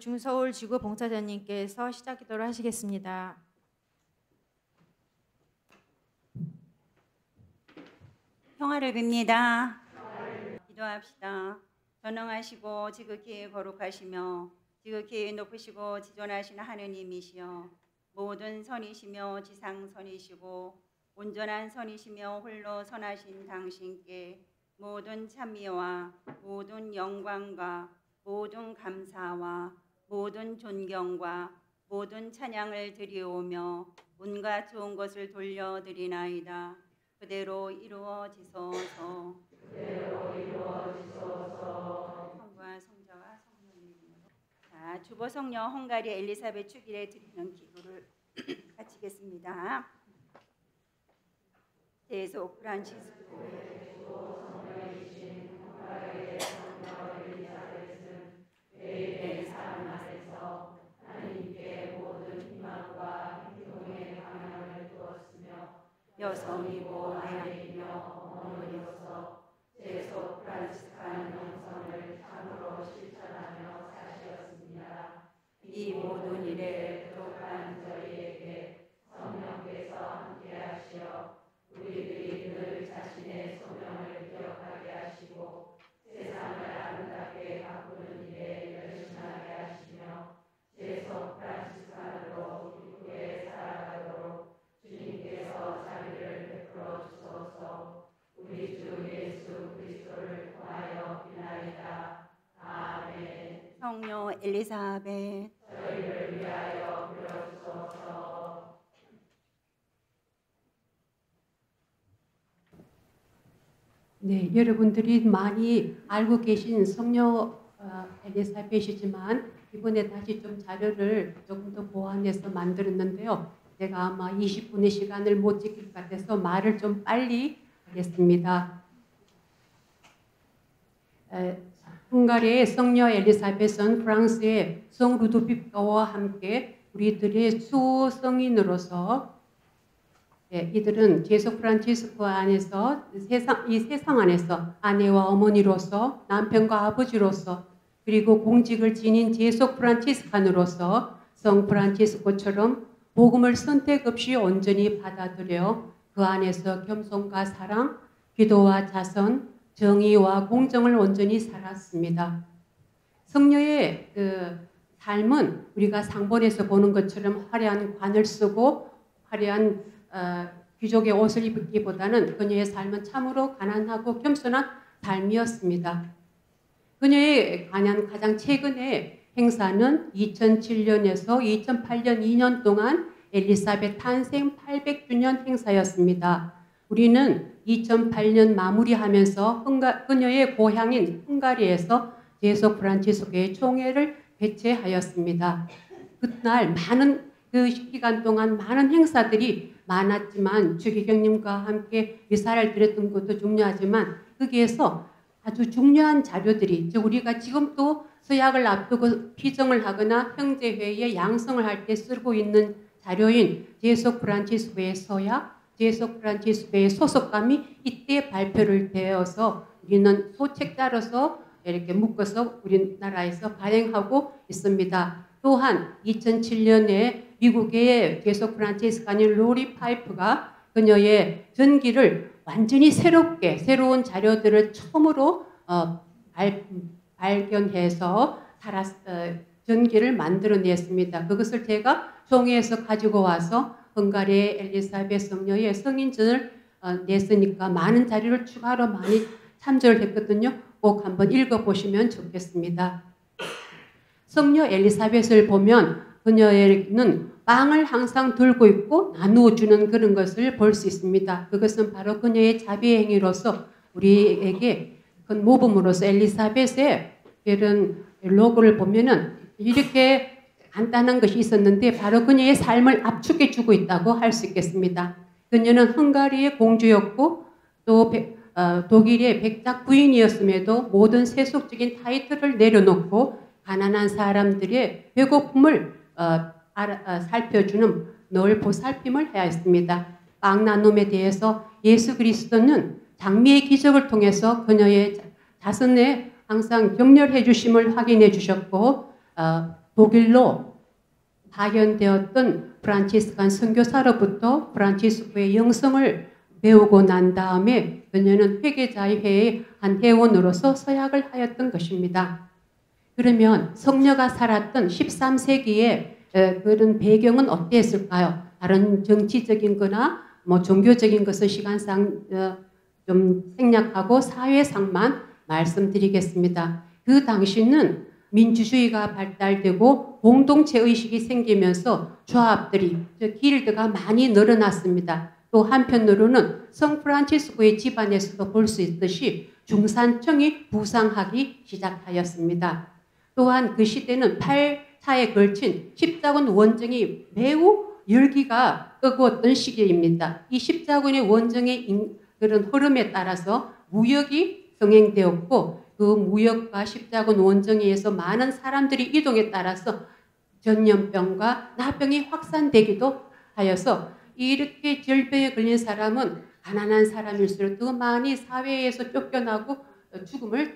중서울 지구 봉사자님께서 시작 기도를 하시겠습니다. 평화를 빕니다. 기도합시다. 전능하시고 지극히 거룩하시며 지극히 높으시고 지존하신 하느님이시여, 모든 선이시며 지상선이시고 온전한 선이시며 홀로 선하신 당신께 모든 찬미와 모든 영광과 모든 감사와 모든 존경과 모든 찬양을 드리오며 온갖 좋은 것을 돌려드리나이다. 그대로 이루어지소서. 성부와 성자와 성령의 이름으로. 자, 주보 성녀 헝가리 엘리사벳 축일에 드리는 기도를 바치겠습니다. 계속 프란치스코 여성이고 아내이며 어머니로서 제속 프란치스칸 영성을 참으로 실천하며 사시었습니다. 이 모든 일에 부족한 저희에게 성령께서 함께하시어 우리들이 늘 자신의 소명을 기억하게 하시고 세상을 아름답게 바꾸는 일에 열심하게 하시며 제속 프란치스칸으로 기쁘게 살아가도록 주님께서 자비를 베풀어 주소서. 우리 주 예수 그리스도를 통하여 비나이다. 아멘. 성녀 엘리사벳, 저희를 위하여 빌어주소서. 네, 여러분들이 많이 알고 계신 성녀 엘리사벳이지만 이번에 다시 좀 자료를 조금 더 보완해서 만들었는데요. 제가 아마 20분의 시간을 못 지킬 것 같아서 말을 좀 빨리 하겠습니다. 헝가리의 성녀 엘리사벳은 프랑스의 성 루도비크와 함께 우리들의 수성인으로서 이들은 제수 프란치스코 안에서 이 세상 안에서 아내와 어머니로서 남편과 아버지로서 그리고 공직을 지닌 제수 프란치스칸으로서 성 프란치스코처럼 복음을 선택 없이 온전히 받아들여 그 안에서 겸손과 사랑, 기도와 자선, 정의와 공정을 온전히 살았습니다. 성녀의 그 삶은 우리가 상본에서 보는 것처럼 화려한 관을 쓰고 화려한 귀족의 옷을 입기보다는 그녀의 삶은 참으로 가난하고 겸손한 삶이었습니다. 그녀에 관한 가장 최근의 행사는 2007년에서 2008년 2년 동안 엘리사벳 탄생 800주년 행사였습니다. 우리는 2008년 마무리하면서 그녀의 고향인 헝가리에서 제수 프란치스코의 총회를 개최하였습니다. 그날 그 기간 동안 많은 행사들이 많았지만 주기경님과 함께 미사를 드렸던 것도 중요하지만 거기에서 아주 중요한 자료들이 우리가 지금 또 서약을 앞두고 피정을 하거나 형제회의에 양성을 할 때 쓰고 있는 자료인 제수 프란치스코의 서약, 제수 프란치스코의 소속감이 이때 발표를 되어서 우리는 소책자로서 이렇게 묶어서 우리나라에서 발행하고 있습니다. 또한 2007년에 미국의 제수 프란치스칸인 로리 파이프가 그녀의 전기를 완전히 새로운 자료들을 처음으로 발견해서 전기를 만들어냈습니다. 그것을 제가 종이에서 가지고 와서 헝가리의 엘리사벳 성녀의 성인전을 냈으니까 많은 자료를 추가로 많이 참조를 했거든요. 꼭 한번 읽어보시면 좋겠습니다. 성녀 엘리사벳을 보면 그녀는 빵을 항상 들고 있고 나누어 주는 그런 것을 볼 수 있습니다. 그것은 바로 그녀의 자비의 행위로서 우리에게 그 모범으로서 엘리사벳의 이런 로고를 보면은 이렇게 간단한 것이 있었는데 바로 그녀의 삶을 압축해 주고 있다고 할 수 있겠습니다. 그녀는 헝가리의 공주였고 또 독일의 백작 부인이었음에도 모든 세속적인 타이틀을 내려놓고 가난한 사람들의 배고픔을 살펴주는 늘 보살핌을 해야 했습니다. 빵 나눔에 대해서 예수 그리스도는 장미의 기적을 통해서 그녀의 자선에 항상 격려해 주심을 확인해 주셨고 독일로 파견되었던 프란치스칸 선교사로부터 프란치스코의 영성을 배우고 난 다음에 그녀는 회계자의 회의 한 회원으로서 서약을 하였던 것입니다. 그러면 성녀가 살았던 13세기의 그런 배경은 어땠을까요? 다른 정치적인 거나 뭐 종교적인 것은 시간상 좀 생략하고 사회상만 말씀드리겠습니다. 그 당시는 민주주의가 발달되고 공동체 의식이 생기면서 조합들이, 길드가 많이 늘어났습니다. 또 한편으로는 성 프란치스코의 집안에서도 볼 수 있듯이 중산층이 부상하기 시작하였습니다. 또한 그 시대는 8차에 걸친 십자군 원정이 매우 열기가 뜨거웠던 시기입니다. 이 십자군의 원정의 그런 흐름에 따라서 무역이 성행되었고 그 무역과 십자군 원정에 의해서 많은 사람들이 이동에 따라서 전염병과 나병이 확산되기도 하여서 이렇게 질병에 걸린 사람은 가난한 사람일수록 더 많이 사회에서 쫓겨나고 죽음을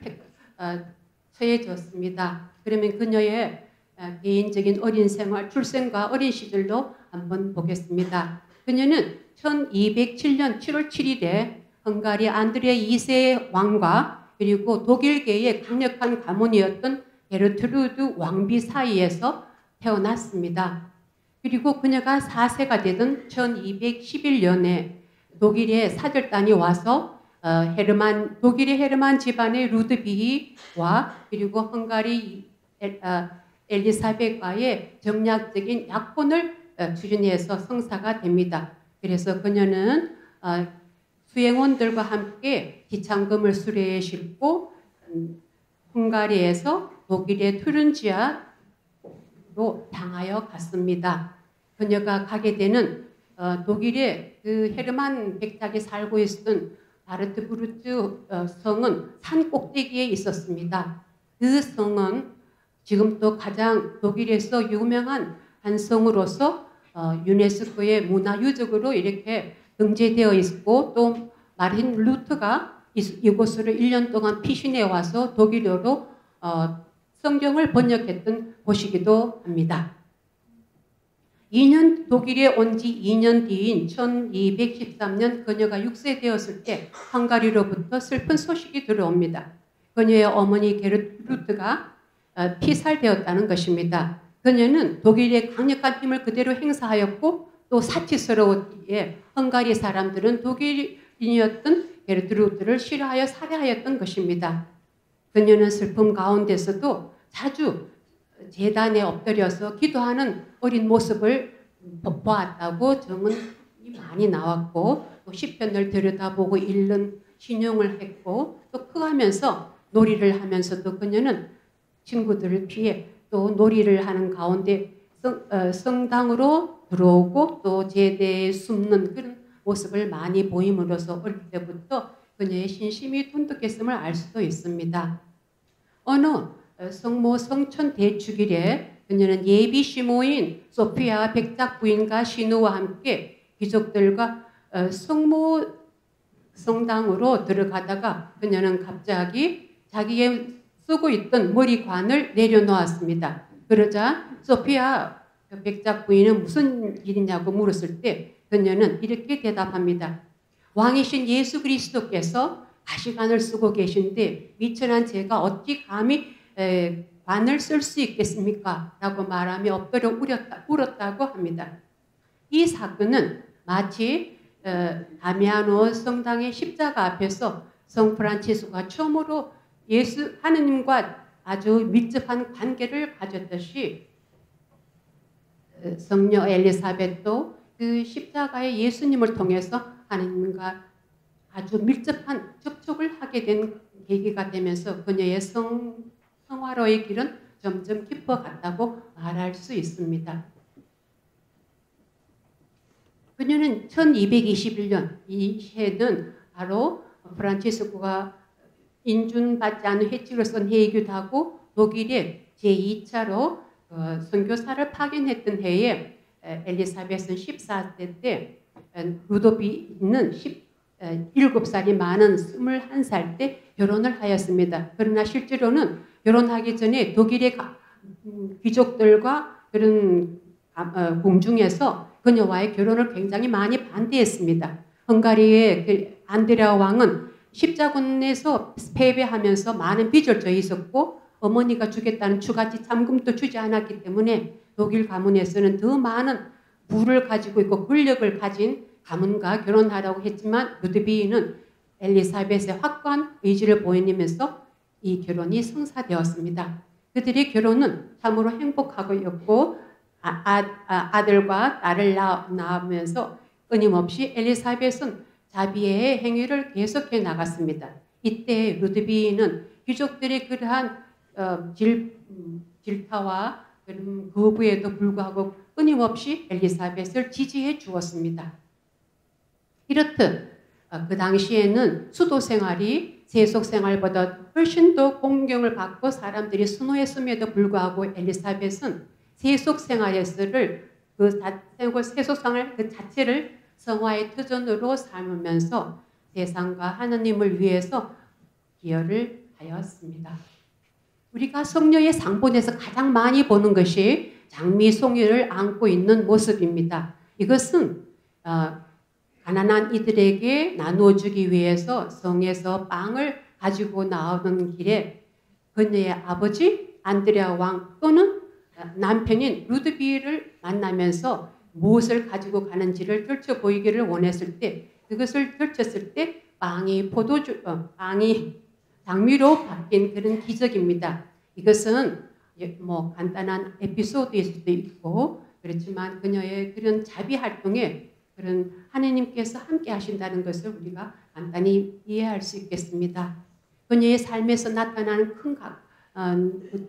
처해졌습니다. 그러면 그녀의 개인적인 어린 생활, 출생과 어린 시절도 한번 보겠습니다. 그녀는 1207년 7월 7일에 헝가리 안드레 2세 왕과 그리고 독일계의 강력한 가문이었던 게르트루드 왕비 사이에서 태어났습니다. 그리고 그녀가 4세가 되던 1211년에 독일의 사절단이 와서 독일의 헤르만 집안의 루드비히와 그리고 헝가리 엘리사벳과의 정략적인 약혼을 추진해서 성사가 됩니다. 그래서 그녀는 수행원들과 함께 기창금을 수레에 싣고 헝가리에서 독일의 투른지아로 향하여 갔습니다. 그녀가 가게 되는 독일의 그 헤르만 백작이 살고 있었던 바르트부르트 성은 산 꼭대기에 있었습니다. 그 성은 지금도 가장 독일에서 유명한 한 성으로서 유네스코의 문화유적으로 이렇게 등재되어 있고 또 마르틴 루터가 이곳으로 1년 동안 피신해 와서 독일어로 성경을 번역했던 곳이기도 합니다. 독일에 온 지 2년 뒤인 1213년 그녀가 6세 되었을 때 헝가리로부터 슬픈 소식이 들어옵니다. 그녀의 어머니 게르트루드가 피살되었다는 것입니다. 그녀는 독일의 강력한 힘을 그대로 행사하였고 또 사치스러웠기에 헝가리 사람들은 독일인이었던 게르트루드를 싫어하여 살해하였던 것입니다. 그녀는 슬픔 가운데서도 자주 제단에 엎드려서 기도하는 어린 모습을 보았다고 증언이 많이 나왔고 또 시편을 들여다보고 읽는 신용을 했고 또 크가면서 놀이를 하면서도 그녀는 친구들을 피해 또 놀이를 하는 가운데 성당으로 들어오고 또 제대에 숨는 그런 모습을 많이 보임으로써 어릴 때부터 그녀의 신심이 돈독했음을 알 수도 있습니다. 어느 성모 성천 대축일에 그녀는 예비 시모인 소피아 백작 부인과 신우와 함께 귀족들과 성모 성당으로 들어가다가 그녀는 갑자기 자기의 쓰고 있던 머리관을 내려놓았습니다. 그러자 소피아 백작 부인은 무슨 일이냐고 물었을 때 그녀는 이렇게 대답합니다. 왕이신 예수 그리스도께서 가시관을 쓰고 계신데 미천한 제가 어찌 감히 관을 쓸 수 있겠습니까? 라고 말하며 엎드려 울었다고 합니다. 이 사건은 마치 다미아노 성당의 십자가 앞에서 성 프란치스코가 처음으로 하느님과 아주 밀접한 관계를 가졌듯이 성녀 엘리사벳도 그 십자가의 예수님을 통해서 하느님과 아주 밀접한 접촉을 하게 된 계기가 되면서 그녀의 성화로의 길은 점점 깊어갔다고 말할 수 있습니다. 그녀는 1221년 이 해는 바로 프란치스코가 인준받지 않은 회칙으로선 해이기도 하고 독일의 제2차로 선교사를 파견했던 해에 엘리사벳은 14세 때 루도비는 17살이 많은 21살 때 결혼을 하였습니다. 그러나 실제로는 결혼하기 전에 독일의 그런 귀족들과 그런 공중에서 그녀와의 결혼을 굉장히 많이 반대했습니다. 헝가리의 그 안드레아 왕은 십자군에서 패배하면서 많은 빚을 져 있었고 어머니가 주겠다는 추가지 잠금도 주지 않았기 때문에 독일 가문에서는 더 많은 부를 가지고 있고 권력을 가진 가문과 결혼하라고 했지만 루드비히는 엘리사벳의 확고한 의지를 보이면서 이 결혼이 성사되었습니다. 그들의 결혼은 참으로 행복하고였고 아들과 딸을 낳으면서 끊임없이 엘리사벳은 자비의 행위를 계속해 나갔습니다. 이때 루드비히는 귀족들의 그러한 질타와 거부에도 불구하고 끊임없이 엘리사벳을 지지해 주었습니다. 이렇듯 그 당시에는 수도 생활이 세속 생활보다 훨씬 더 공경을 받고 사람들이 선호했음에도 불구하고 엘리사벳은 세속 생활을 세속 생활 그 자체를 성화의 터전으로 삼으면서 세상과 하나님을 위해서 기여를 하였습니다. 우리가 성녀의 상본에서 가장 많이 보는 것이 장미 송이를 안고 있는 모습입니다. 이것은 가난한 이들에게 나누어 주기 위해서 성에서 빵을 가지고 나오는 길에 그녀의 아버지 안드레아 왕 또는 남편인 루드비히를 만나면서 무엇을 가지고 가는지를 펼쳐 보이기를 원했을 때 그것을 펼쳤을 때 빵이 장미로 바뀐 그런 기적입니다. 이것은 뭐 간단한 에피소드일 수도 있고 그렇지만 그녀의 그런 자비 활동에 그런 하나님께서 함께 하신다는 것을 우리가 간단히 이해할 수 있겠습니다. 그녀의 삶에서 나타나는 큰 것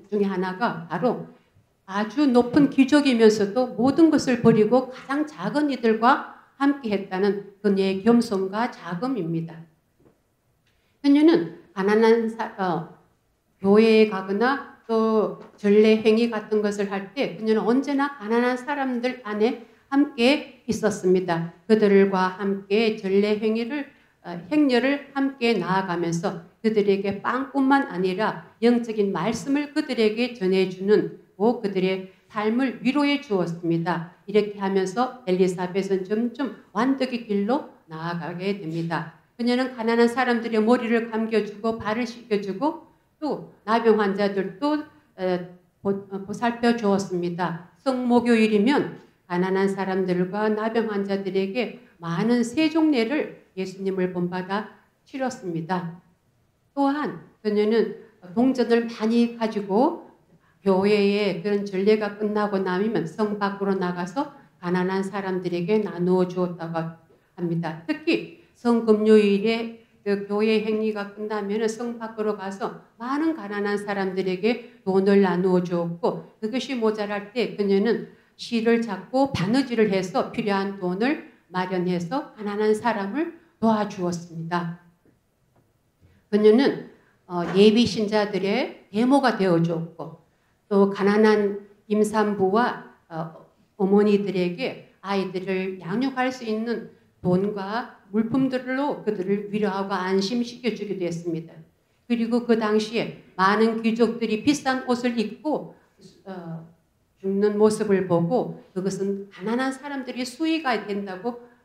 중에 하나가 바로 아주 높은 귀족이면서도 모든 것을 버리고 가장 작은 이들과 함께 했다는 그녀의 겸손과 자금입니다. 그녀는 가난한 교회에 가거나 또 전례 행위 같은 것을 할 때 그녀는 언제나 가난한 사람들 안에 함께 있었습니다. 그들과 함께 전례 행렬을 함께 나아가면서 그들에게 빵뿐만 아니라 영적인 말씀을 그들에게 전해주는 그들의 삶을 위로해 주었습니다. 이렇게 하면서 엘리사벳은 점점 완덕의 길로 나아가게 됩니다. 그녀는 가난한 사람들의 머리를 감겨주고 발을 씻겨주고 또 나병 환자들도 보살펴 주었습니다. 성목요일이면 가난한 사람들과 나병 환자들에게 많은 세종례를 예수님을 본받아 치렀습니다. 또한 그녀는 동전을 많이 가지고 교회에 그런 전례가 끝나고 나면 성 밖으로 나가서 가난한 사람들에게 나누어 주었다고 합니다. 특히 성금요일에 그 교회 행위가 끝나면 성 밖으로 가서 많은 가난한 사람들에게 돈을 나누어 주었고 그것이 모자랄 때 그녀는 실을 잡고 바느질을 해서 필요한 돈을 마련해서 가난한 사람을 도와주었습니다. 그녀는 예비 신자들의 계모가 되어주었고 또 가난한 임산부와 어머니들에게 아이들을 양육할 수 있는 돈과 물품들로 그들을 위로하고 안심시켜 주기도 했습니다. 그리고 그 당시에 많은 귀족들이 비싼 옷을 입고 죽는 모습을 보고 그것은 가난한 사람들이 수위가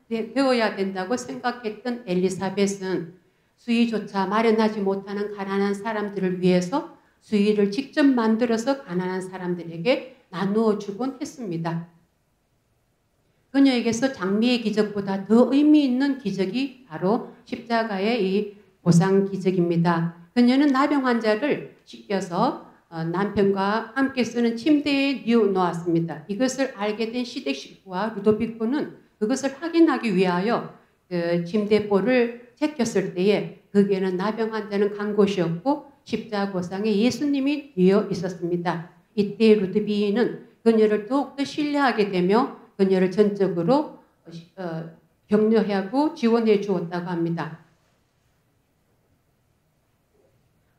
되어야 된다고 생각했던 엘리사벳은 수위조차 마련하지 못하는 가난한 사람들을 위해서 수위를 직접 만들어서 가난한 사람들에게 나누어 주곤 했습니다. 그녀에게서 장미의 기적보다 더 의미 있는 기적이 바로 십자가의 이 보상 기적입니다. 그녀는 나병 환자를 씻겨서 남편과 함께 쓰는 침대에 뉘어놓았습니다. 이것을 알게 된 시댁 식구와 루도비코는 그것을 확인하기 위하여 그 침대볼을 제꼈을 때에 거기에는 나병 환자는 간 곳이었고 십자고상에 예수님이 뉘어 있었습니다. 이때 루드비히는 그녀를 더욱더 신뢰하게 되며 그녀를 전적으로 격려하고 지원해 주었다고 합니다.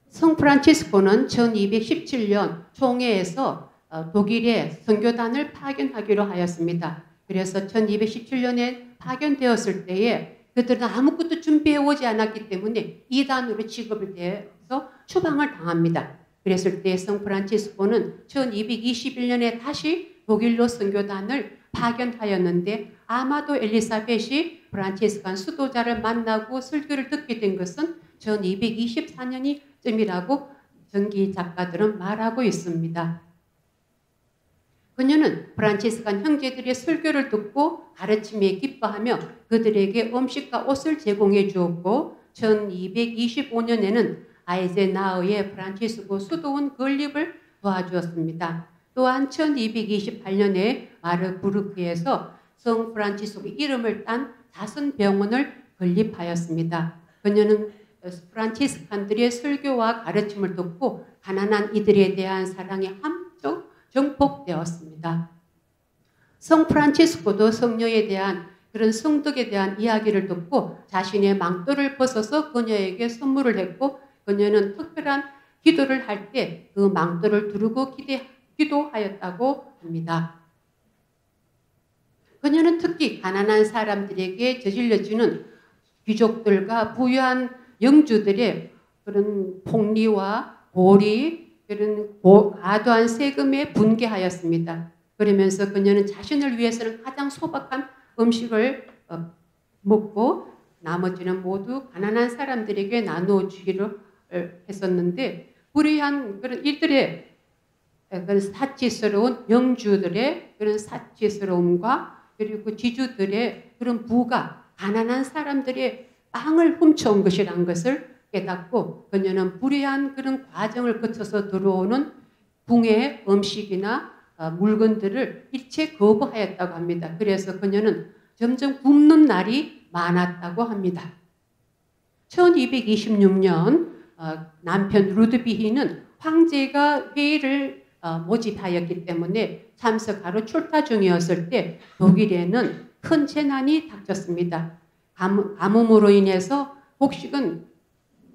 성 프란치스코는 1217년 총회에서 독일에 선교단을 파견하기로 하였습니다. 그래서 1217년에 파견되었을 때에 그들은 아무것도 준비해 오지 않았기 때문에 이단으로 취급을 돼서 추방을 당합니다. 그랬을 때 성 프란치스코는 1221년에 다시 독일로 선교단을 파견하였는데 아마도 엘리사벳이 프란치스칸 수도자를 만나고 설교를 듣게 된 것은 1224년이쯤이라고 전기 작가들은 말하고 있습니다. 그녀는 프란치스칸 형제들의 설교를 듣고 가르침에 기뻐하며 그들에게 음식과 옷을 제공해 주었고 1225년에는 아이젠하우의 프란치스코 수도원 건립을 도와주었습니다. 또한 1228년에 마르부르크에서 성 프란치스코의 이름을 딴 자선병원을 건립하였습니다. 그녀는 프란치스칸들의 설교와 가르침을 듣고 가난한 이들에 대한 사랑이 함께 정복되었습니다. 성 프란치스코도 성녀에 대한 그런 성덕에 대한 이야기를 듣고 자신의 망토를 벗어서 그녀에게 선물을 했고 그녀는 특별한 기도를 할 때 그 망토를 두르고 기도하였다고 합니다. 그녀는 특히 가난한 사람들에게 저질러주는 귀족들과 부유한 영주들의 그런 폭리와 고리, 그런 과도한 세금에 분개하였습니다. 그러면서 그녀는 자신을 위해서는 가장 소박한 음식을 먹고 나머지는 모두 가난한 사람들에게 나누어 주기로 했었는데 불의한 그런 이들의 그런 사치스러운 영주들의 그런 사치스러움과 그리고 지주들의 그런 부가 가난한 사람들의 빵을 훔쳐온 것이란 것을 깨닫고 그녀는 불의한 그런 과정을 거쳐서 들어오는 궁의 음식이나 물건들을 일체 거부하였다고 합니다. 그래서 그녀는 점점 굶는 날이 많았다고 합니다. 1226년 남편 루드비히는 황제가 회의를 모집하였기 때문에 참석하러 출타 중이었을 때 독일에는 큰 재난이 닥쳤습니다. 가뭄으로 인해서 곡식은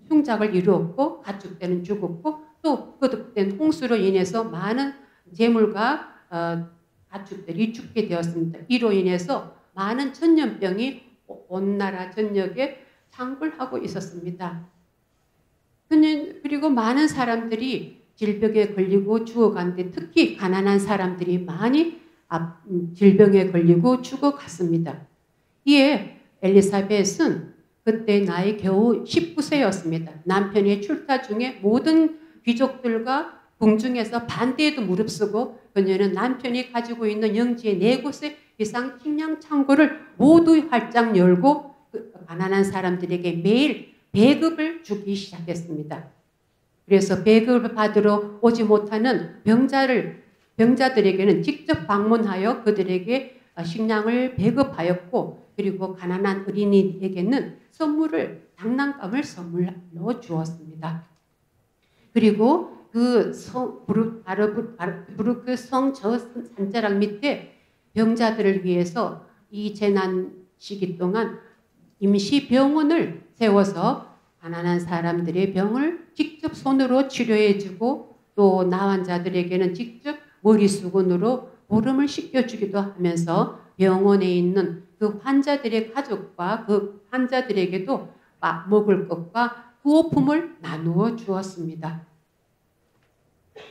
흉작을 이루었고 가축들은 죽었고 또 거듭된 홍수로 인해서 많은 재물과 가축들이 죽게 되었습니다. 이로 인해서 많은 전염병이 온 나라 전역에 창궐하고 있었습니다. 그리고 많은 사람들이 질병에 걸리고 죽어갔는데 특히 가난한 사람들이 많이 질병에 걸리고 죽어갔습니다. 이에 엘리사벳은 그때 나이 겨우 19세였습니다. 남편의 출타 중에 모든 귀족들과 궁중에서 반대에도 무릅쓰고 그녀는 남편이 가지고 있는 영지의 4곳의 이상 식량 창고를 모두 활짝 열고 가난한 사람들에게 매일 배급을 주기 시작했습니다. 그래서 배급을 받으러 오지 못하는 병자들에게는 직접 방문하여 그들에게 식량을 배급하였고 그리고 가난한 어린이에게는 장난감을 선물로 주었습니다. 그리고 그 부르크 성 저 산자락 밑에 병자들을 위해서 이 재난 시기 동안 임시 병원을 세워서 가난한 사람들의 병을 직접 손으로 치료해주고 또 나환자들에게는 직접 머리수건으로 보름을 씻겨주기도 하면서 병원에 있는 그 환자들의 가족과 그 환자들에게도 먹을 것과 구호품을 나누어 주었습니다.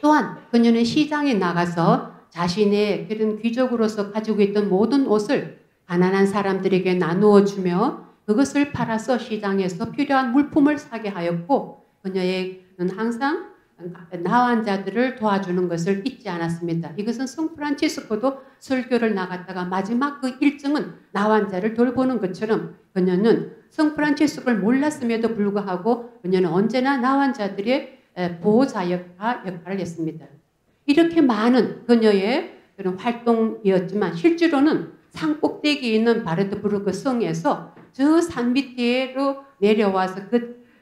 또한 그녀는 시장에 나가서 자신의 그런 귀족으로서 가지고 있던 모든 옷을 가난한 사람들에게 나누어 주며 그것을 팔아서 시장에서 필요한 물품을 사게 하였고 그녀는 항상 나환자들을 도와주는 것을 잊지 않았습니다. 이것은 성 프란치스코도 설교를 나갔다가 마지막 그 일정은 나환자를 돌보는 것처럼 그녀는 성 프란치스코를 몰랐음에도 불구하고 그녀는 언제나 나환자들의 보호자 역할을 했습니다. 이렇게 많은 그녀의 그런 활동이었지만 실제로는 산꼭대기에 있는 바르트부르크 성에서 저 산 밑으로 내려와서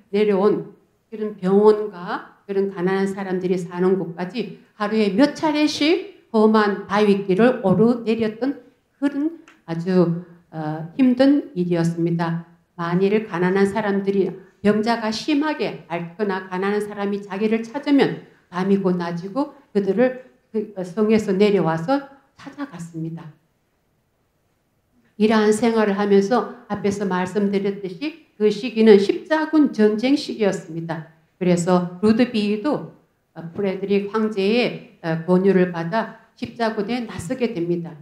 내려온 그런 병원과 그런 가난한 사람들이 사는 곳까지 하루에 몇 차례씩 험한 바위길을 오르내렸던 그런 아주 힘든 일이었습니다. 만일 가난한 사람들이 병자가 심하게 앓거나 가난한 사람이 자기를 찾으면 밤이고 낮이고 그들을 그 성에서 내려와서 찾아갔습니다. 이러한 생활을 하면서 앞에서 말씀드렸듯이 그 시기는 십자군 전쟁 시기였습니다. 그래서 루드비히도 프레드릭 황제의 권유를 받아 십자군에 나서게 됩니다.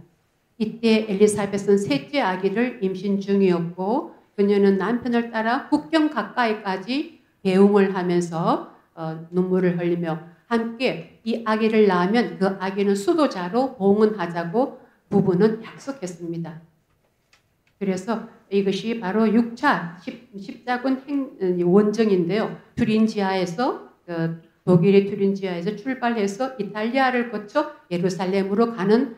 이때 엘리사벳은 셋째 아기를 임신 중이었고 그녀는 남편을 따라 국경 가까이까지 배웅을 하면서 눈물을 흘리며 함께 이 아기를 낳으면 그 아기는 수도자로 봉헌하자고 부부는 약속했습니다. 그래서 이것이 바로 6차 십자군 원정인데요. 투린지아에서 독일의 투린지아에서 출발해서 이탈리아를 거쳐 예루살렘으로 가는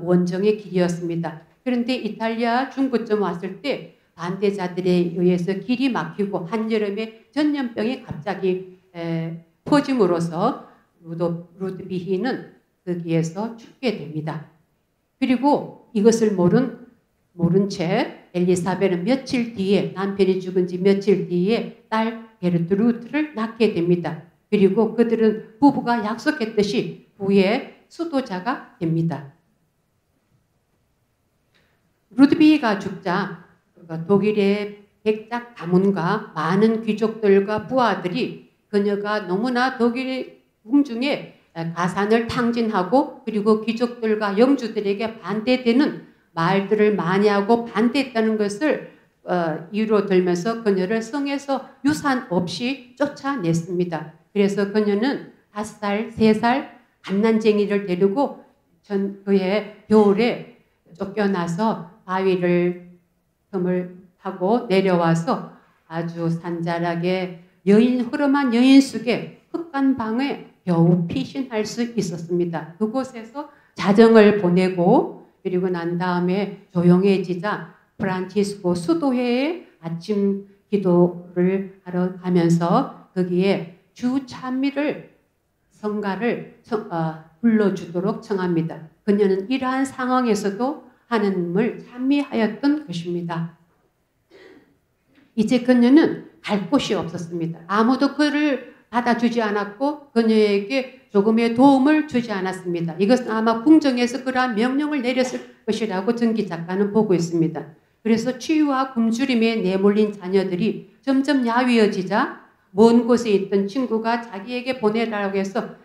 원정의 길이었습니다. 그런데 이탈리아 중부쯤 왔을 때 반대자들에 의해서 길이 막히고 한여름에 전염병이 갑자기 퍼짐으로써 루드비히는 거기에서 죽게 됩니다. 그리고 이것을 모른 채 엘리사벳은 며칠 뒤에 남편이 죽은 지 며칠 뒤에 딸 게르트루드를 낳게 됩니다. 그리고 그들은 부부가 약속했듯이 후에 수도자가 됩니다. 루드비히가 죽자 독일의 백작 가문과 많은 귀족들과 부하들이 그녀가 너무나 독일 궁중에 가산을 탕진하고 그리고 귀족들과 영주들에게 반대되는 말들을 많이 하고 반대했다는 것을 이유로 들면서 그녀를 성에서 유산 없이 쫓아냈습니다. 그래서 그녀는 5살, 3살 갓난쟁이를 데리고 그의 겨울에 쫓겨나서 바위를 틈을 타고 내려와서 아주 산자락에 흐름한 여인 속에 흑간 방에 겨우 피신할 수 있었습니다. 그곳에서 자정을 보내고 그리고 난 다음에 조용해지자 프란치스코 수도회에 아침 기도를 하러 가면서 거기에 주 찬미를 성가를 불러주도록 청합니다. 그녀는 이러한 상황에서도 하나님을 찬미하였던 것입니다. 이제 그녀는 갈 곳이 없었습니다. 아무도 그를 받아주지 않았고 그녀에게 조금의 도움을 주지 않았습니다. 이것은 아마 궁정에서 그러한 명령을 내렸을 것이라고 전기 작가는 보고 있습니다. 그래서 치유와 굶주림에 내몰린 자녀들이 점점 야위어지자 먼 곳에 있던 친구가 자기에게 보내라고 해서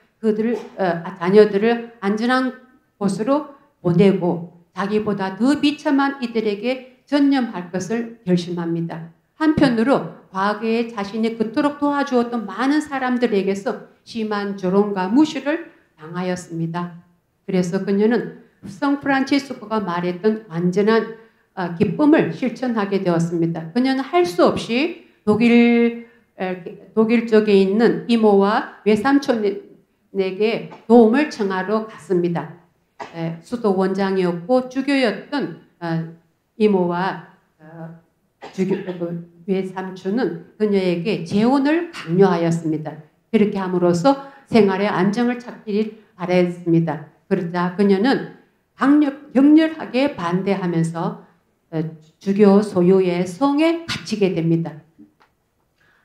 자녀들을 안전한 곳으로 보내고 자기보다 더 비참한 이들에게 전념할 것을 결심합니다. 한편으로 과거에 자신이 그토록 도와주었던 많은 사람들에게서 심한 조롱과 무시를 당하였습니다. 그래서 그녀는 성 프란치스코가 말했던 완전한 기쁨을 실천하게 되었습니다. 그녀는 할 수 없이 독일 쪽에 있는 이모와 외삼촌에게 도움을 청하러 갔습니다. 수도 원장이었고 주교였던 이모와 외삼촌은 그녀에게 재혼을 강요하였습니다. 그렇게 함으로써 생활의 안정을 찾기를 바랬습니다. 그러자 그녀는 격렬하게 반대하면서 주교 소유의 성에 갇히게 됩니다.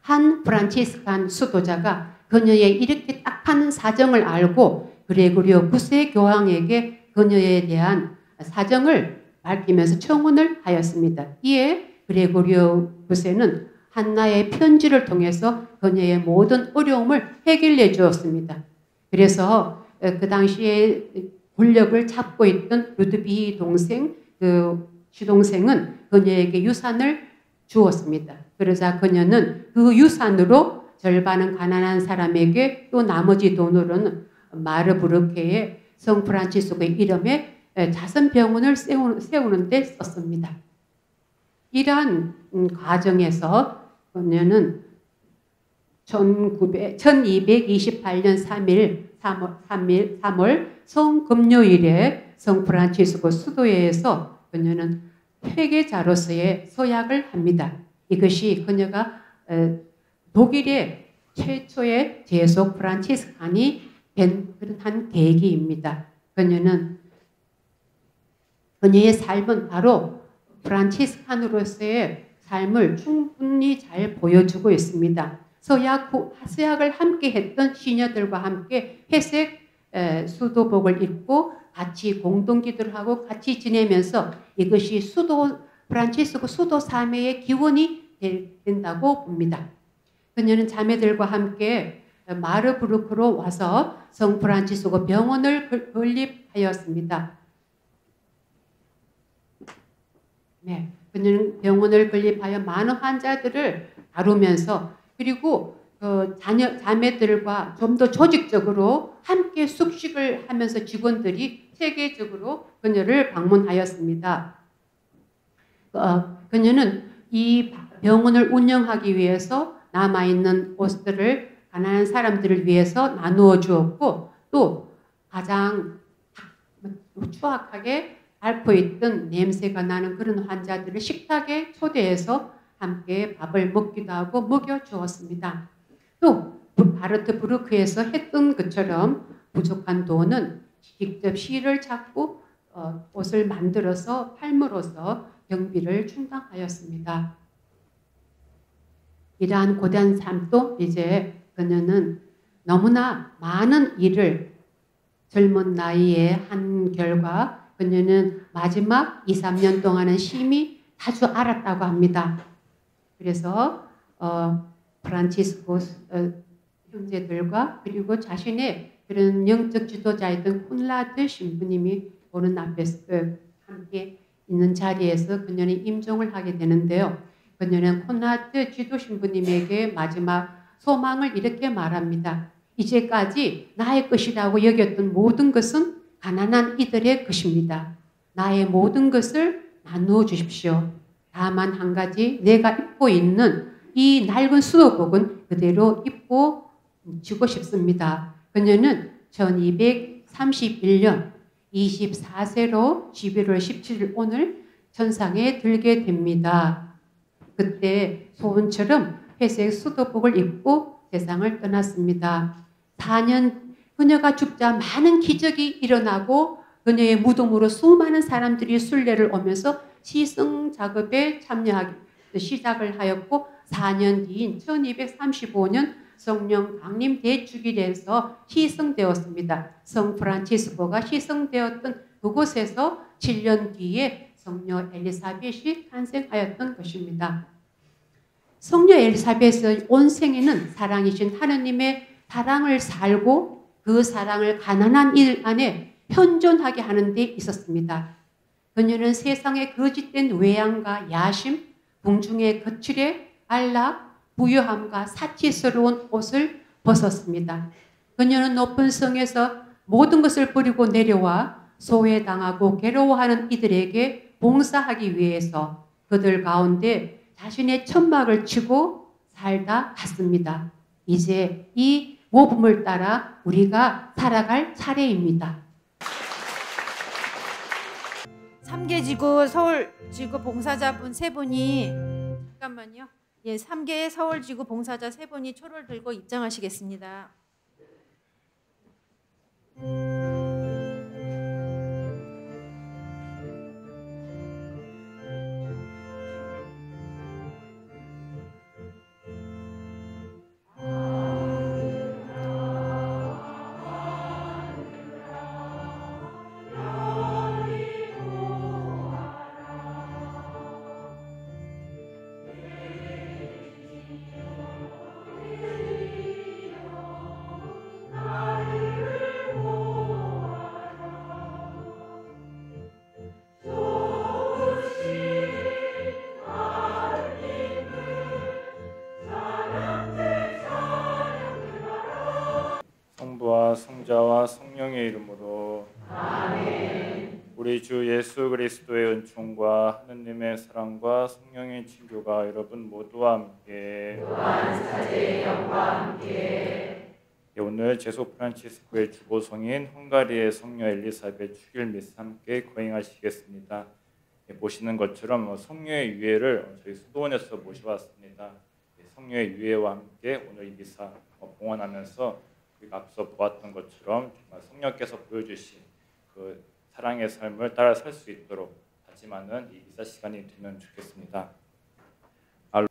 한 프란치스칸 수도자가 그녀의 이렇게 딱한 사정을 알고 그레고리오 9세 교황에게 그녀에 대한 사정을 밝히면서 청혼을 하였습니다. 이에 그레고리오 9세는 한나의 편지를 통해서 그녀의 모든 어려움을 해결해 주었습니다. 그래서 그 당시에 권력을 잡고 있던 루드비히 동생, 시동생은 그녀에게 유산을 주었습니다. 그러자 그녀는 그 유산으로 절반은 가난한 사람에게 또 나머지 돈으로는 마르부르크의 성 프란치스코의 이름에 자선병원을 세우는 데 썼습니다. 이러한 과정에서 그녀는 1228년 3월 성금요일에 성 프란치스코 수도회에서 그녀는 회계자로서의 서약을 합니다. 이것이 그녀가 독일의 최초의 제속 프란치스칸이 된 그런 한 계기입니다. 그녀의 삶은 바로 프란치스칸으로서의 삶을 충분히 잘 보여주고 있습니다. 서약을 함께 했던 시녀들과 함께 회색 수도복을 입고 같이 공동기도를 하고 같이 지내면서 이것이 프란치스코 수도 사매의 기원이 된다고 봅니다. 그녀는 자매들과 함께 마르부르크로 와서 성 프란치스코 병원을 건립하였습니다. 네, 그는 병원을 건립하여 많은 환자들을 다루면서 그리고 자매들과 좀 더 조직적으로 함께 숙식을 하면서 직원들이 세계적으로 그녀를 방문하였습니다. 그녀는 이 병원을 운영하기 위해서 남아있는 옷들을 가난한 사람들을 위해서 나누어 주었고 또 가장 추악하게 앓고 있던 냄새가 나는 그런 환자들을 식탁에 초대해서 함께 밥을 먹기도 하고 먹여 주었습니다. 또 바르트 부르크에서 했던 것처럼 부족한 돈은 직접 실을 찾고 옷을 만들어서 팔므로써 경비를 충당하였습니다. 이러한 고된 삶도 이제 그녀는 너무나 많은 일을 젊은 나이에 한 결과 그녀는 마지막 2, 3년 동안은 심히 자주 앓았다고 합니다. 그래서 프란치스코 형제들과 그리고 자신의 그런 영적 지도자였던 콘라드 신부님이 오는 앞에서 함께 있는 자리에서 그녀는 임종을 하게 되는데요. 그녀는 콘라드 지도 신부님에게 마지막 소망을 이렇게 말합니다. 이제까지 나의 것이라고 여겼던 모든 것은 가난한 이들의 것입니다. 나의 모든 것을 나누어 주십시오. 다만 한 가지 내가 입고 있는 이 낡은 수도복은 그대로 입고 주고 싶습니다. 그녀는 1231년 24세로 11월 17일 오늘 천상에 들게 됩니다. 그때 소원처럼 회색 수도복을 입고 세상을 떠났습니다. 4년 그녀가 죽자 많은 기적이 일어나고 그녀의 무덤으로 수많은 사람들이 순례를 오면서 시성 작업에 참여하기 시작을 하였고 4년 뒤인 1235년 성령 강림 대축일에서 희성되었습니다. 성 프란치스코가 희성되었던 그곳에서 7년 뒤에 성녀 엘리사벳이 탄생하였던 것입니다. 성녀 엘리사벳의 온 생애는 사랑이신 하느님의 사랑을 살고 그 사랑을 가난한 일 안에 현존하게 하는 데 있었습니다. 그녀는 세상의 거짓된 외양과 야심, 궁중의 거칠에 안락, 부유함과 사치스러운 옷을 벗었습니다. 그녀는 높은 성에서 모든 것을 버리고 내려와 소외당하고 괴로워하는 이들에게 봉사하기 위해서 그들 가운데 자신의 천막을 치고 살다 갔습니다. 이제 이 모범을 따라 우리가 살아갈 차례입니다. 3개 서울지구 봉사자분 3분이 잠깐만요. 예, 3개 서울지구 봉사자 3분이 초를 들고 입장하시겠습니다. 성부와 성자와 성령의 이름으로 아멘. 우리 주 예수 그리스도의 은총과 하느님의 사랑과 성령의 친교가 여러분 모두와 함께 또한 사제의 영과 함께 오늘 제소 프란치스코의 주보성인 헝가리의 성녀 엘리사벳 축일 미사 함께 거행하시겠습니다. 보시는 것처럼 성녀의 유해를 저희 수도원에서 모셔왔습니다. 성녀의 유해와 함께 오늘 이 미사 봉헌하면서 우리가 앞서 보았던 것처럼 정말 성령께서 보여주신 그 사랑의 삶을 따라 살 수 있도록 다짐하는 이 미사 시간이 되면 좋겠습니다.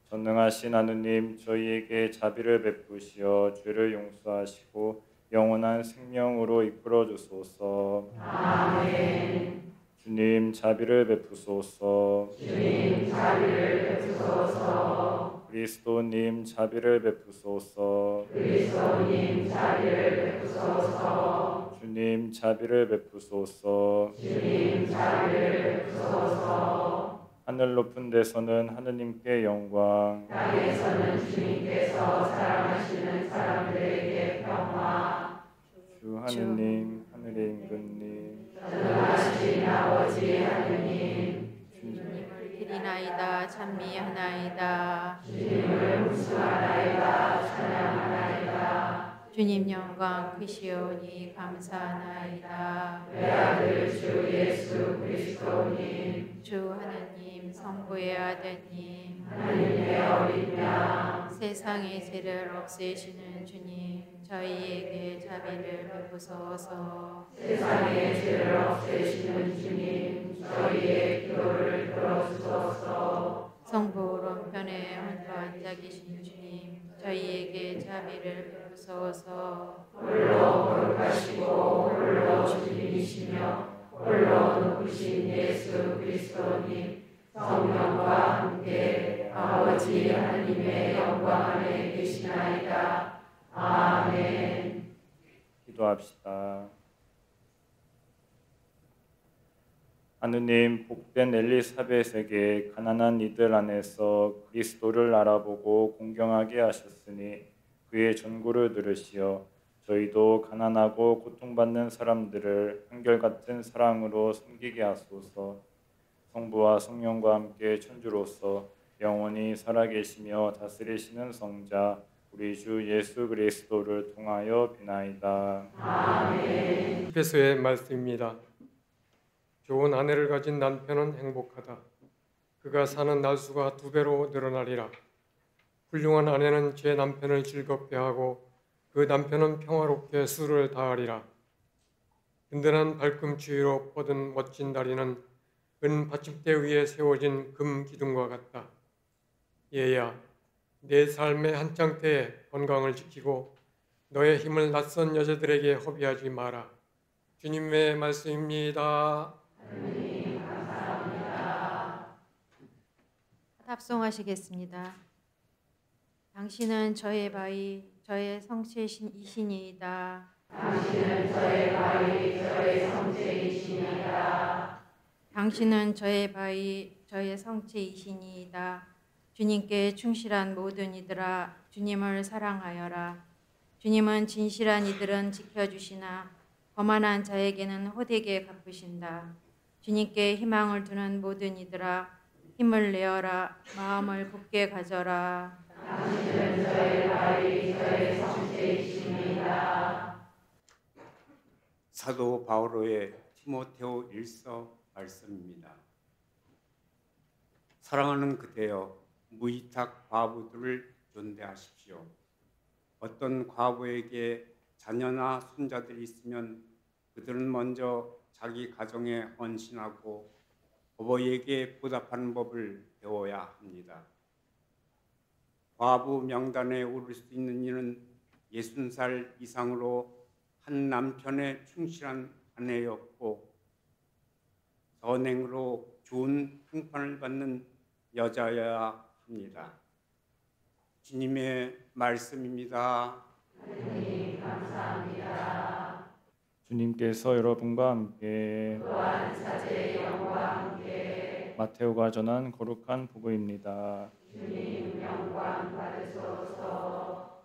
전능하신 하느님, 저희에게 자비를 베푸시어 죄를 용서하시고 영원한 생명으로 이끌어 주소서. 아멘. 주님 자비를 베푸소서. 주님 자비를 베푸소서. 그리스도님 자비를 베푸소서. 주님 자비를 베푸소서. 하늘 높은 데서는 하느님께 영광, 주 하느님, 하늘의 임금님, 주님을 드리나이다 찬미하나이다. 주님 영광 크시오니 감사하나이다. 주 하느님 성부의 아드님 세상의 죄를 없애시는 주님 저희에게 자비를 베푸소서. 성부 오른편에 홀로 앉아 계신 주님 저희에게 자비를 베푸소서. 기도합시다. 하느님, 복된 엘리사벳에게 가난한 이들 안에서 그리스도를 알아보고 공경하게 하셨으니 그의 전구를 들으시어 저희도 가난하고 고통받는 사람들을 한결같은 사랑으로 섬기게 하소서. 성부와 성령과 함께 천주로서 영원히 살아계시며 다스리시는 성자 우리 주 예수 그리스도를 통하여 비나이다. 에베소의 말씀입니다. 좋은 아내를 가진 남편은 행복하다. 그가 사는 날수가 2배로 늘어나리라. 훌륭한 아내는 제 남편을 즐겁게 하고 그 남편은 평화롭게 수를 다하리라. 든든한 발꿈치로 뻗은 멋진 다리는 은 받침대 위에 세워진 금 기둥과 같다. 얘야, 내 삶의 한창 때에 건강을 지키고 너의 힘을 낯선 여자들에게 허비하지 마라. 주님의 말씀입니다. 합송하시겠습니다. 당신은 저의 바위, 저의 성체이시니이다. 당신은 저의 바위, 저의 성체이시니이다. 주님께 충실한 모든 이들아, 주님을 사랑하여라. 주님은 진실한 이들은 지켜주시나 거만한 자에게는 호되게 갚으신다. 주님께 희망을 두는 모든 이들아, 힘을 내어라. 마음을 굳게 가져라. 사도 바오로의 티모테오 1서 말씀입니다. 사랑하는 그대여, 무위탁 과부들을 존대하십시오. 어떤 과부에게 자녀나 손자들이 있으면 그들은 먼저 자기 가정에 헌신하고 어버이에게 보답하는 법을 배워야 합니다. 과부 명단에 오를 수 있는 이는 60살 이상으로 한 남편의 충실한 아내였고 선행으로 좋은 평판을 받는 여자여야 합니다. 주님의 말씀입니다. 하느님 감사합니다. 주님께서 여러분과 함께 또한 사제의 영과 함께 마테오가 전한 거룩한 복음입니다. 주님 영광 받으소서.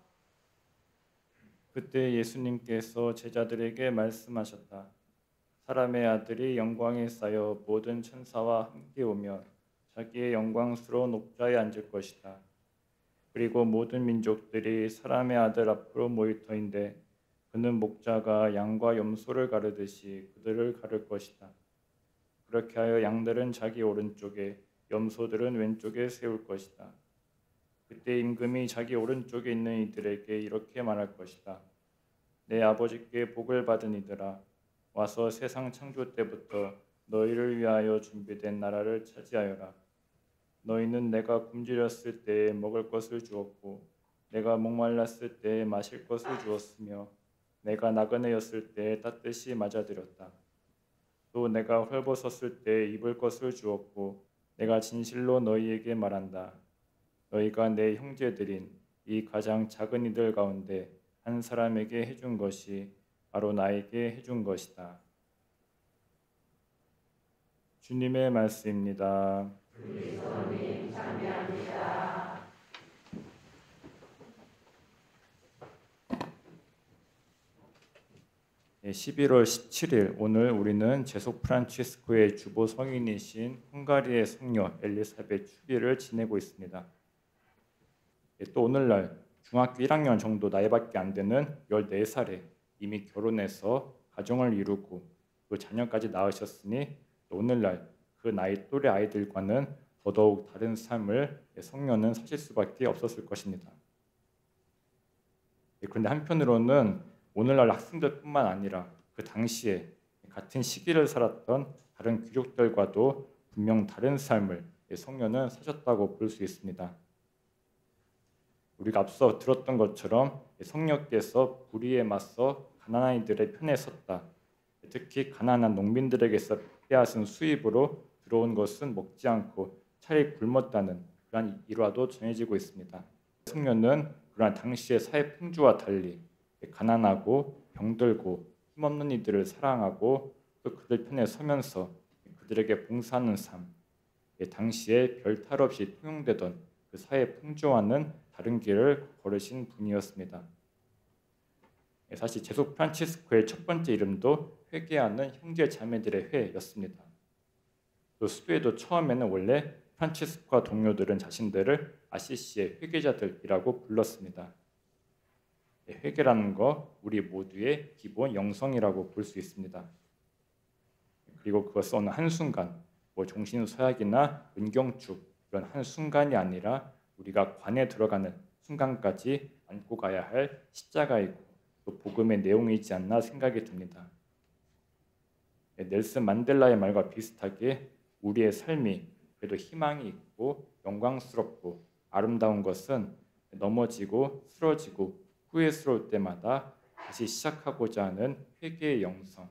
그때 예수님께서 제자들에게 말씀하셨다. 사람의 아들이 영광에 쌓여 모든 천사와 함께 오며 자기의 영광스러운 옥좌에 앉을 것이다. 그리고 모든 민족들이 사람의 아들 앞으로 모일 터인데 그는 목자가 양과 염소를 가르듯이 그들을 가를 것이다. 그렇게 하여 양들은 자기 오른쪽에 염소들은 왼쪽에 세울 것이다. 그때 임금이 자기 오른쪽에 있는 이들에게 이렇게 말할 것이다. 내 아버지께 복을 받은 이들아, 와서 세상 창조 때부터 너희를 위하여 준비된 나라를 차지하여라. 너희는 내가 굶주렸을 때에 먹을 것을 주었고 내가 목말랐을 때에 마실 것을 주었으며 내가 나그네였을 때에 따뜻이 맞아들였다. 또 내가 헐벗었을 때에 입을 것을 주었고 내가 진실로 너희에게 말한다. 너희가 내 형제들인 이 가장 작은 이들 가운데 한 사람에게 해준 것이 바로 나에게 해준 것이다. 주님의 말씀입니다. 11월 17일 오늘 우리는 제속 프란치스코의 주보 성인이신 헝가리의 성녀 엘리사벳 축일을 지내고 있습니다. 또 오늘날 중학교 1학년 정도 나이밖에 안 되는 14살에 이미 결혼해서 가정을 이루고 또 자녀까지 낳으셨으니 오늘날 그 나이 또래 아이들과는 더더욱 다른 삶을 성녀는 사실 수밖에 없었을 것입니다. 그런데 한편으로는 오늘날 학생들뿐만 아니라 그 당시에 같은 시기를 살았던 다른 귀족들과도 분명 다른 삶을 성녀는 사셨다고 볼 수 있습니다. 우리가 앞서 들었던 것처럼 성녀께서 불의에 맞서 가난한 이들의 편에 섰다. 특히 가난한 농민들에게서 빼앗은 수입으로 들어온 것은 먹지 않고 차라리 굶었다는 그러한 일화도 전해지고 있습니다. 성녀는 그러한 당시의 사회 풍조와 달리 가난하고 병들고 힘없는 이들을 사랑하고 또 그들 편에 서면서 그들에게 봉사하는 삶, 당시에 별 탈 없이 통용되던 그 사회 풍조와는 다른 길을 걸으신 분이었습니다. 사실 제속 프란치스코의 첫 번째 이름도 회개하는 형제 자매들의 회였습니다. 또 수도에도 처음에는 원래 프란치스코와 동료들은 자신들을 아시시의 회개자들이라고 불렀습니다. 회개라는 거 우리 모두의 기본 영성이라고 볼 수 있습니다. 그리고 그것은 어느 한순간 종신서약이나 은경축 이런 한순간이 아니라 우리가 관에 들어가는 순간까지 안고 가야 할 십자가이고 또 복음의 내용이지 않나 생각이 듭니다. 넬슨 만델라의 말과 비슷하게 우리의 삶이 그래도 희망이 있고 영광스럽고 아름다운 것은 넘어지고 쓰러지고 후회스러울 때마다 다시 시작하고자 하는 회개의 영성,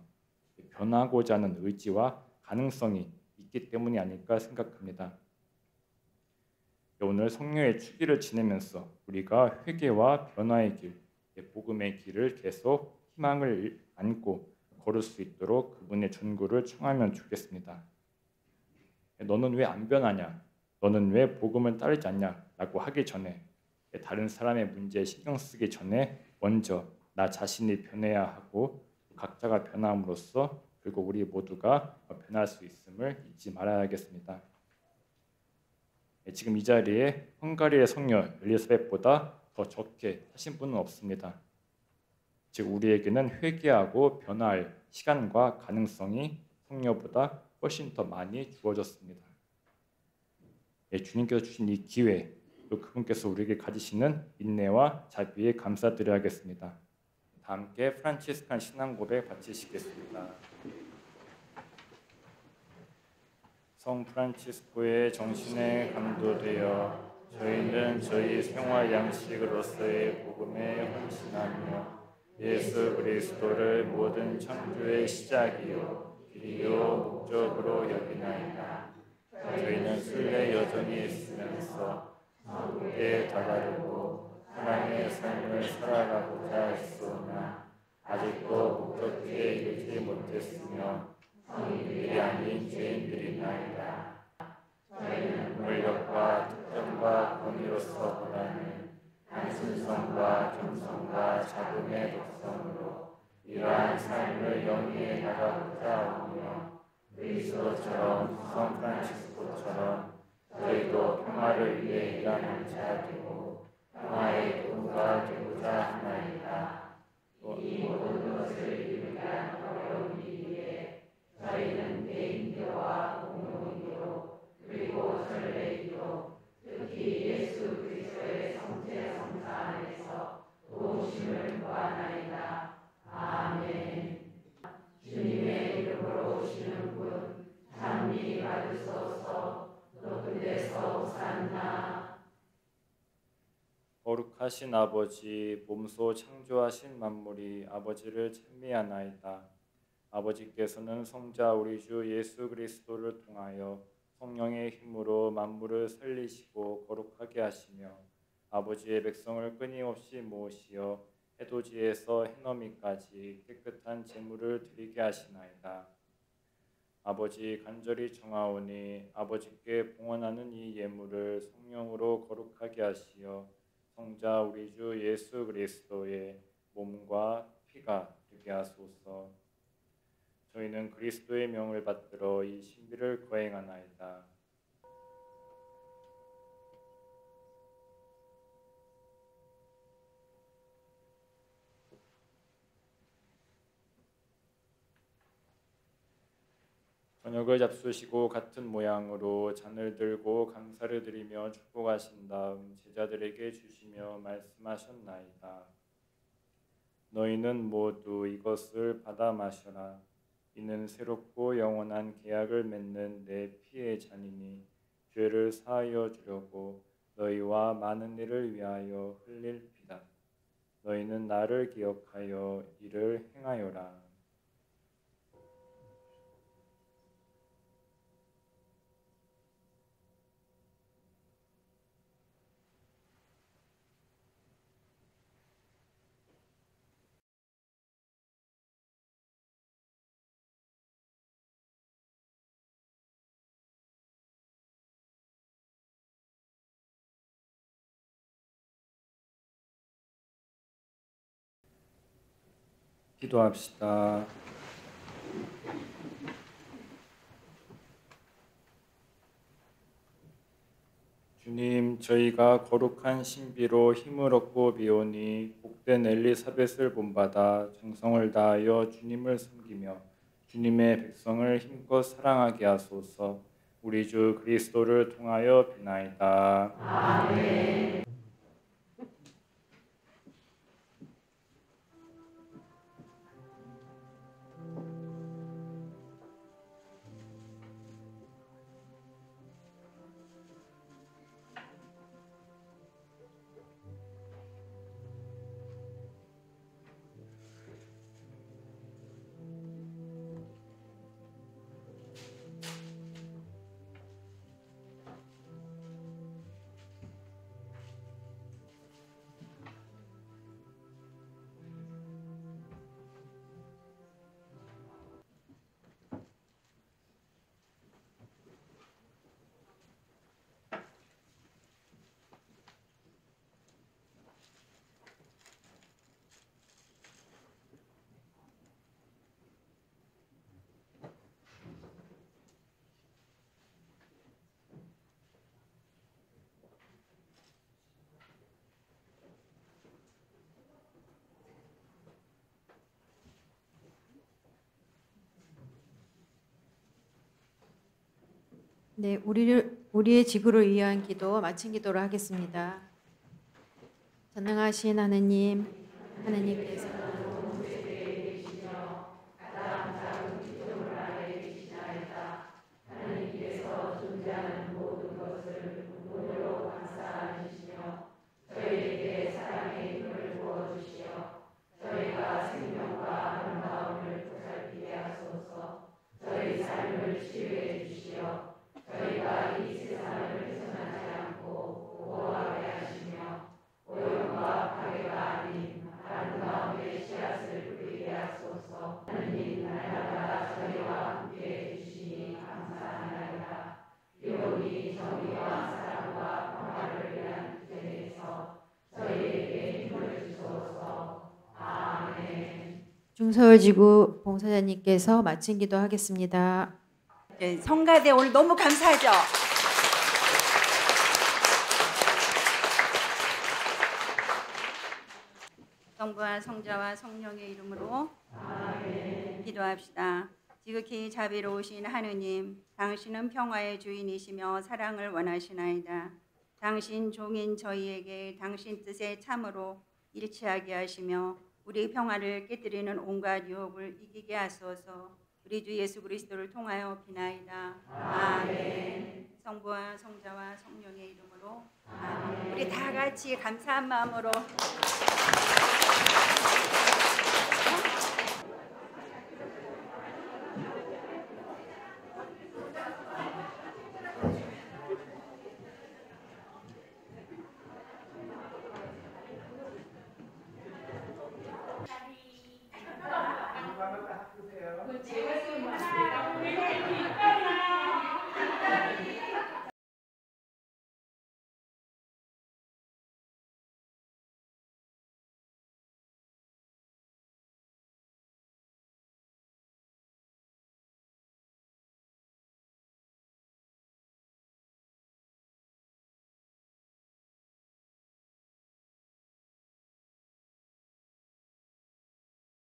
변화하고자 하는 의지와 가능성이 있기 때문이 아닐까 생각합니다. 오늘 성령의 축일을 지내면서 우리가 회개와 변화의 길, 복음의 길을 계속 희망을 안고 걸을 수 있도록 그분의 전구를 청하면 좋겠습니다. 너는 왜 안 변하냐? 너는 왜 복음을 따르지 않냐? 라고 하기 전에 다른 사람의 문제에 신경 쓰기 전에 먼저 나 자신이 변해야 하고 각자가 변함으로써 결국 우리 모두가 변할 수 있음을 잊지 말아야겠습니다. 지금 이 자리에 헝가리의 성녀 엘리사벳보다 더 적게 사신 분은 없습니다. 즉 우리에게는 회개하고 변화할 시간과 가능성이 성녀보다 훨씬 더 많이 주어졌습니다. 주님께서 주신 이 기회 또 그분께서 우리에게 가지시는 인내와 자비에 감사드려야겠습니다. 다 함께 프란치스칸 신앙 고백 바치시겠습니다. 성 프란치스코의 정신에 감도되어 저희는 저희 생활 양식으로서의 복음에 헌신하며 예수 그리스도를 모든 창조의 시작이요 길이요 목적으로 여기나이다. 저희는 순례 여정에 있으면서 성국에 다다르고 사랑의 삶을 살아가고자 했으나 아직도 목적지에 이르지 못했으며 성인들이 아닌 죄인들이나이다. 저희는 권력과 특권과 권위로서보다는 단순성과 겸손과 자금의 독성으로 이러한 삶을 영위해 나가고자 하며 그리스도처럼 성 프란치스코처럼 저희도 평화를 위해 일하는 자 되고 평화의 도구가 되고자 하나이다. 이 모든 것을 이루기 위한 어려운 일 위해 저희는 개인기도와 공동기도 그리고 전례기도 특히 예수 그리스도의 성체 성사 안에서 도우심을 구하나이다. 아멘. 주님의 이름으로 오시는 분 찬미 받으소서. 높은 데서 호산나. 거룩하신 아버지, 몸소 창조하신 만물이 아버지를 찬미하나이다. 아버지께서는 성자 우리 주 예수 그리스도를 통하여 성령의 힘으로 만물을 살리시고 거룩하게 하시며 아버지의 백성을 끊임없이 모으시어 해돋이에서 해넘이까지 깨끗한 제물을 드리게 하시나이다. 아버지 간절히 청하오니 아버지께 봉헌하는 이 예물을 성령으로 거룩하게 하시어 성자 우리 주 예수 그리스도의 몸과 피가 되게 하소서. 저희는 그리스도의 명을 받들어 이 신비를 거행하나이다. 저녁을 잡수시고 같은 모양으로 잔을 들고 감사를 드리며 축복하신 다음 제자들에게 주시며 말씀하셨나이다. 너희는 모두 이것을 받아 마셔라. 이는 새롭고 영원한 계약을 맺는 내 피의 잔이니 죄를 사하여 주려고 너희와 많은 이를 위하여 흘릴 피다. 너희는 나를 기억하여 이를 행하여라. 기도합시다. 주님, 저희가 거룩한 신비로 힘을 얻고 비오니 복된 엘리사벳을 본받아 정성을 다하여 주님을 섬기며 주님의 백성을 힘껏 사랑하게 하소서. 우리 주 그리스도를 통하여 비나이다. 아멘. 네, 우리의 지구를 위한 기도 마친 기도로 하겠습니다. 전능하신 하느님, 하느님께서 중서울지구 봉사자님께서 마친 기도 하겠습니다. 네, 성가대 오늘 너무 감사하죠. 성부와 성자와 성령의 이름으로 아멘. 기도합시다. 지극히 자비로우신 하느님, 당신은 평화의 주인이시며 사랑을 원하시나이다. 당신 종인 저희에게 당신 뜻에 참으로 일치하게 하시며 우리 평화를 깨뜨리는 온갖 유혹을 이기게 하소서. 우리 주 예수 그리스도를 통하여 비나이다. 아멘. 성부와 성자와 성령의 이름으로 아멘. 우리 다 같이 감사한 마음으로